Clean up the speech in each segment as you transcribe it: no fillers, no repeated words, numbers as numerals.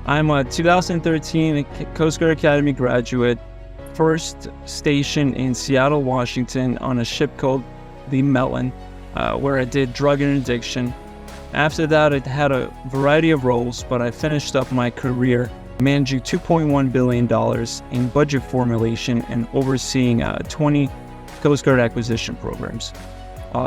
I'm a 2013 Coast Guard Academy graduate, first stationed in Seattle, Washington on a ship called the Mellon, where I did drug interdiction. After that, I had a variety of roles, but I finished up my career managing $2.1 billion in budget formulation and overseeing 20 Coast Guard acquisition programs.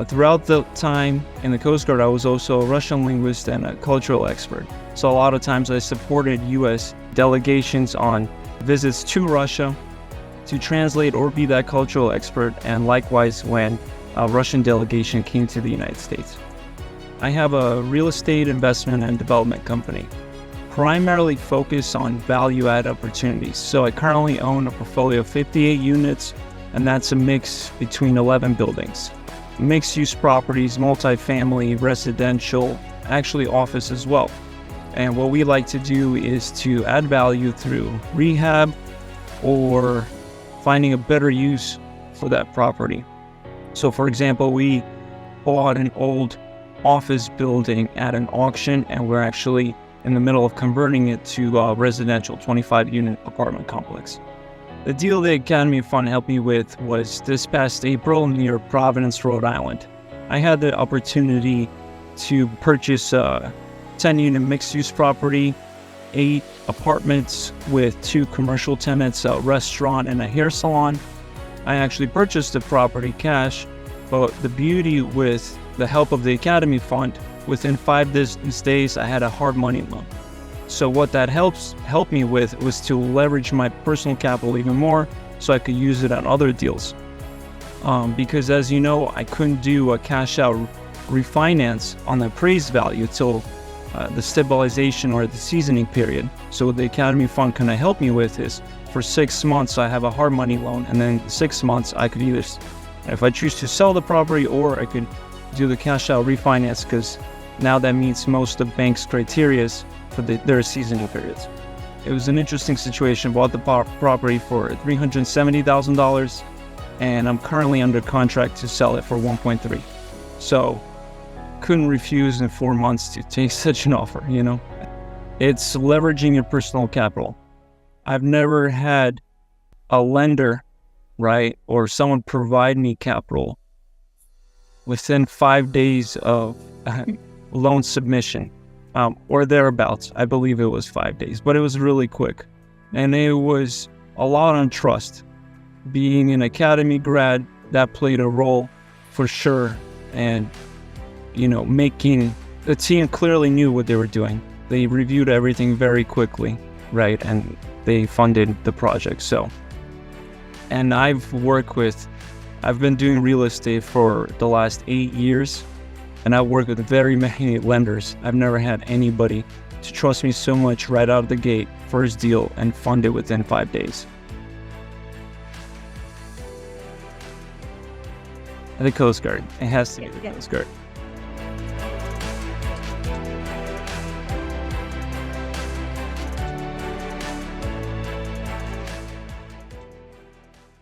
Throughout the time in the Coast Guard, I was also a Russian linguist and a cultural expert. So a lot of times I supported U.S. delegations on visits to Russia to translate or be that cultural expert, and likewise when a Russian delegation came to the United States. I have a real estate investment and development company, primarily focused on value-add opportunities. So I currently own a portfolio of 58 units, and that's a mix between 11 buildings. Mixed-use properties, multifamily, residential, actually office as well. And what we like to do is to add value through rehab or finding a better use for that property. So for example, we bought an old office building at an auction, and we're actually in the middle of converting it to a residential 25-unit apartment complex. The deal the Academy Fund helped me with was this past April near Providence, Rhode Island. I had the opportunity to purchase a 10-unit mixed-use property, 8 apartments with 2 commercial tenants, a restaurant, and a hair salon. I actually purchased the property cash, but the beauty with the help of the Academy Fund, within 5 business days, I had a hard money loan. So what that helped me with was to leverage my personal capital even more so I could use it on other deals. Because as you know, I couldn't do a cash out refinance on the appraised value till the stabilization or the seasoning period. So what the Academy Fund can help me with is for 6 months, I have a hard money loan, and then 6 months I could either, if I choose to sell the property, or I could do the cash out refinance, because now that meets most of banks' criterias for their seasoning periods. It was an interesting situation. Bought the property for $370,000, and I'm currently under contract to sell it for 1.3. So couldn't refuse in 4 months to take such an offer, you know? It's leveraging your personal capital. I've never had a lender, right, or someone provide me capital within 5 days of loan submission, or thereabouts. I believe it was 5 days, but it was really quick. And it was a lot on trust. Being an academy grad, that played a role for sure. And, you know, making the team clearly knew what they were doing. They reviewed everything very quickly, right? And they funded the project. So, and I've been doing real estate for the last 8 years, and I've worked with very many lenders. I've never had anybody to trust me so much right out of the gate, first deal, and fund it within 5 days. The Coast Guard. It has to be the Coast Guard.